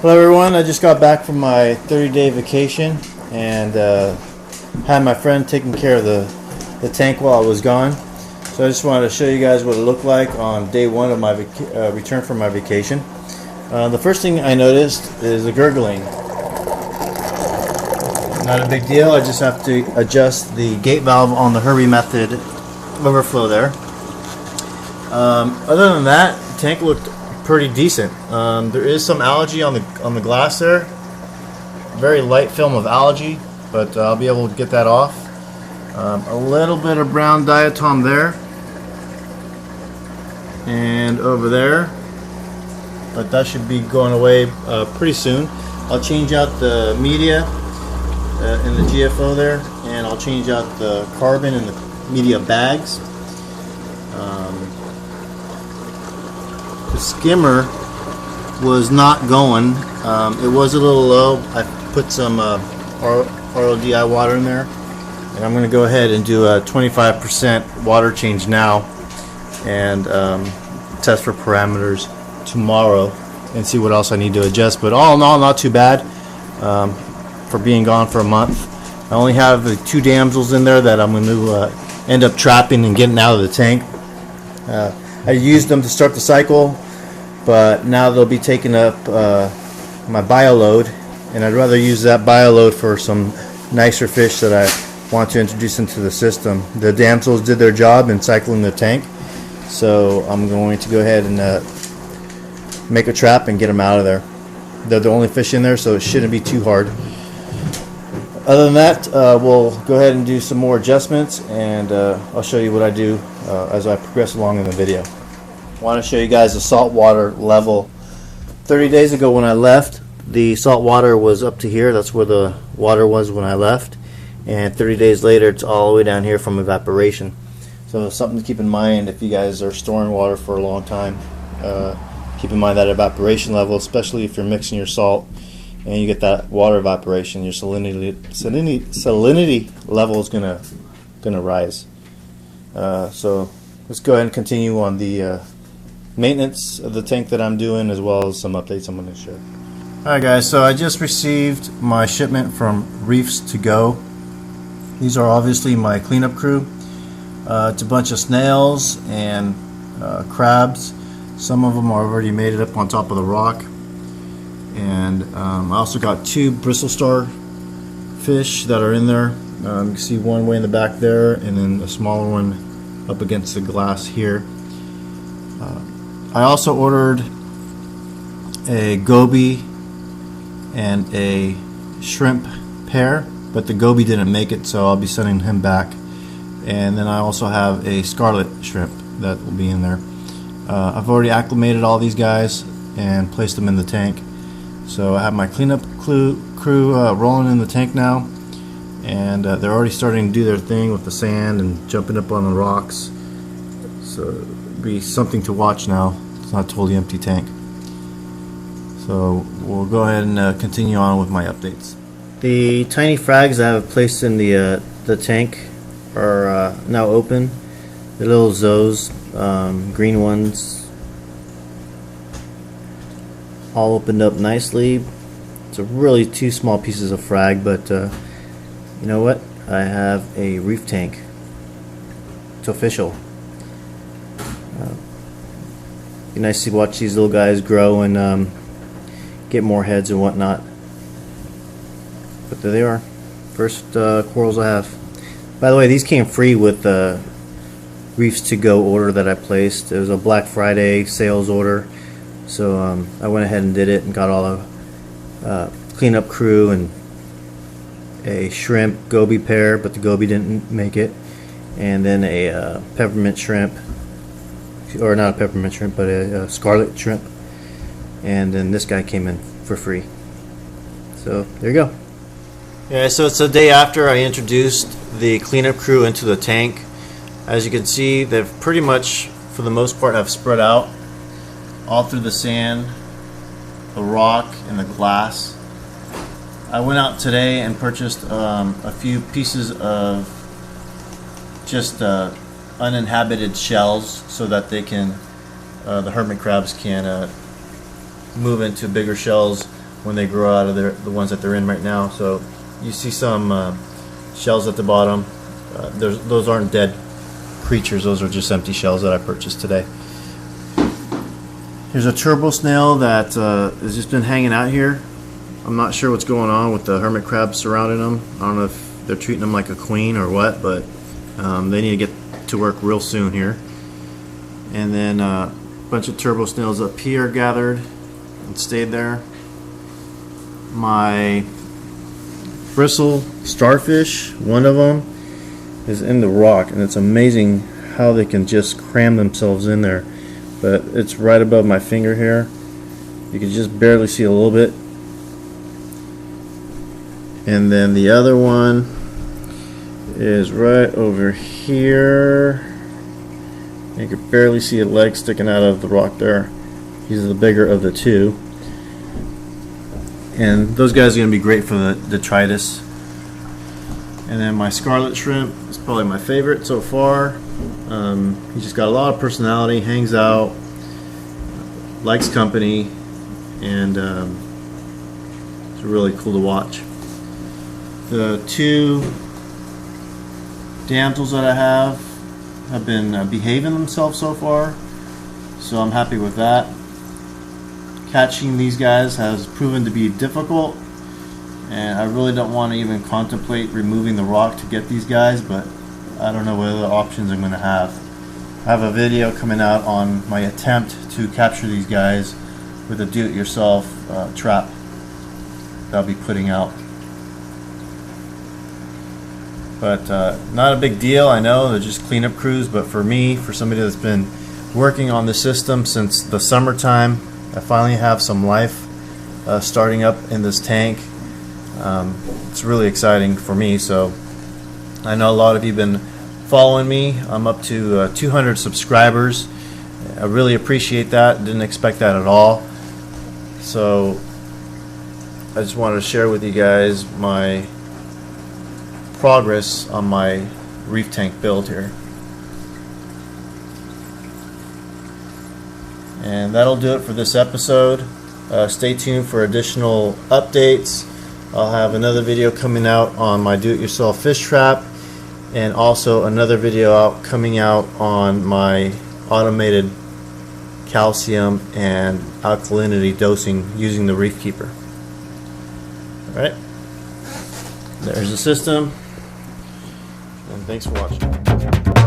Hello everyone, I just got back from my 30-day vacation and had my friend taking care of the tank while I was gone. So I just wanted to show you guys what it looked like on day one of my return from my vacation. The first thing I noticed is the gurgling. Not a big deal, I just have to adjust the gate valve on the Hurry method overflow there. Other than that, the tank looked pretty decent. There is some algae on the glass there, very light film of algae, but I'll be able to get that off. A little bit of brown diatom there and over there, but that should be going away pretty soon. I'll change out the media in the GFO there, and I'll change out the carbon in the media bags. The skimmer was not going. It was a little low. I put some RODI water in there, and I'm going to go ahead and do a 25% water change now and test for parameters tomorrow and see what else I need to adjust. But all in all, not too bad for being gone for a month. I only have the 2 damsels in there that I'm going to end up trapping and getting out of the tank. I used them to start the cycle, but now they'll be taking up my bio load, and I'd rather use that bio load for some nicer fish that I want to introduce into the system. The damsels did their job in cycling the tank, so I'm going to go ahead and make a trap and get them out of there. They're the only fish in there, so it shouldn't be too hard. Other than that, we'll go ahead and do some more adjustments, and I'll show you what I do as I progress along in the video. I want to show you guys the saltwater level. 30 days ago when I left, the saltwater was up to here. That's where the water was when I left, and 30 days later it's all the way down here from evaporation. So something to keep in mind if you guys are storing water for a long time. Keep in mind that evaporation level, especially if you're mixing your salt and you get that water evaporation, your salinity level is gonna rise. So let's go ahead and continue on the maintenance of the tank that I'm doing, as well as some updates I'm going to share. Alright guys, so I just received my shipment from Reefs to Go. These are obviously my cleanup crew. It's a bunch of snails and crabs. Some of them are already made it up on top of the rock. And I also got 2 Bristle Starfish that are in there. You can see one way in the back there, and then a smaller one up against the glass here. I also ordered a goby and a shrimp pair, but the goby didn't make it, so I'll be sending him back. And then I also have a Scarlet Shrimp that will be in there. I've already acclimated all these guys and placed them in the tank. So I have my cleanup crew rolling in the tank now, and they're already starting to do their thing with the sand and jumping up on the rocks. So it'll be something to watch now. It's not a totally empty tank. So we'll go ahead and continue on with my updates. The tiny frags I have placed in the tank are now open. The little zoes, green ones, all opened up nicely. It's a really 2 small pieces of frag, but you know what? I have a reef tank. It's official. Be nice to watch these little guys grow and get more heads and whatnot. But there they are. First corals I have. By the way, these came free with the Reefs to Go order that I placed. It was a Black Friday sales order, so I went ahead and did it and got all the cleanup crew and a shrimp goby pair, but the goby didn't make it, and then a peppermint shrimp, or not a peppermint shrimp, but a scarlet shrimp, and then this guy came in for free. So there you go. Yeah, so it's the day after I introduced the cleanup crew into the tank. As you can see, they've pretty much, for the most part, have spread out all through the sand, the rock, and the glass. I went out today and purchased a few pieces of just uninhabited shells so that they can, the hermit crabs can move into bigger shells when they grow out of the ones that they're in right now. So you see some shells at the bottom. Those aren't dead creatures, those are just empty shells that I purchased today. Here's a turbo snail that has just been hanging out here. I'm not sure what's going on with the hermit crabs surrounding them. I don't know if they're treating them like a queen or what, but they need to get to work real soon here. And then a bunch of turbo snails up here gathered and stayed there. My Bristle Starfish, one of them, is in the rock, and it's amazing how they can just cram themselves in there. But it's right above my finger here. You can just barely see a little bit. And then the other one is right over here. You can barely see a leg sticking out of the rock there. He's the bigger of the two. And those guys are going to be great for the detritus. And then my Scarlet Shrimp is probably my favorite so far. He's just got a lot of personality, hangs out, likes company, and it's really cool to watch. The two damsels that I have been behaving themselves so far, so I'm happy with that. Catching these guys has proven to be difficult, and I really don't want to even contemplate removing the rock to get these guys, but I don't know what other options I'm going to have. I have a video coming out on my attempt to capture these guys with a do-it-yourself trap that I'll be putting out. But not a big deal, I know, they're just cleanup crews, but for me, for somebody that's been working on the system since the summertime, I finally have some life starting up in this tank. It's really exciting for me. So I know a lot of you have been following me. I'm up to 200 subscribers. I really appreciate that. Didn't expect that at all. So I just wanted to share with you guys my progress on my reef tank build here. And that'll do it for this episode. Stay tuned for additional updates. I'll have another video coming out on my do-it-yourself fish trap, and also another video coming out on my automated calcium and alkalinity dosing using the Reef Keeper. Alright, there's the system, and thanks for watching.